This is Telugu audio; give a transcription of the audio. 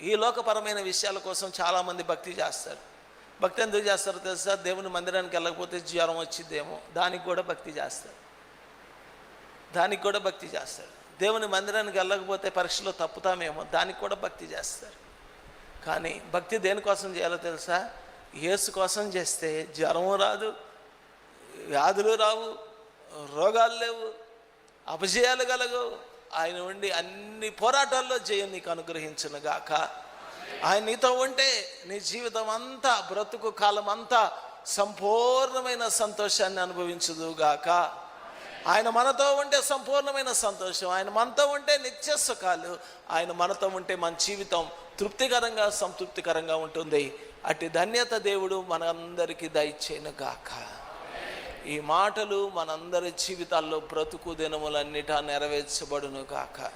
ఈ లోకపరమైన విషయాల కోసం చాలామంది భక్తి చేస్తారు. భక్తి ఎందుకు చేస్తారో తెలుసా? దేవుని మందిరానికి వెళ్ళకపోతే జ్వరం వచ్చిద్దేమో, దానికి కూడా భక్తి చేస్తారు. దేవుని మందిరానికి వెళ్ళకపోతే పరీక్షలో తప్పుతామేమో, దానికి కూడా భక్తి చేస్తారు. కానీ భక్తి దేనికోసం చేయాలో తెలుసా? యేసు కోసం చేస్తే జ్వరము రాదు, వ్యాధులు రావు, రోగాలు లేవు, అపజయాలు కలగవు. ఆయన ఉండి అన్ని పోరాటాల్లో జయం నీకు అనుగ్రహించును గాక. ఆయన నీతో ఉంటే నీ జీవితం అంతా, బ్రతుకు కాలం అంతా సంపూర్ణమైన సంతోషాన్ని అనుభవించుదు గాక. ఆయన మనతో ఉంటే సంపూర్ణమైన సంతోషం, ఆయన మనతో ఉంటే నిత్య సుఖాలు, ఆయన మనతో ఉంటే మన జీవితం తృప్తికరంగా సంతృప్తికరంగా ఉంటుంది. అట్టి ధన్యత దేవుడు మనందరికీ దయచేయును గాక. ఈ మాటలు మనందరి జీవితాల్లో బ్రతుకు దినములన్నిటా నెరవేర్చబడును గాక.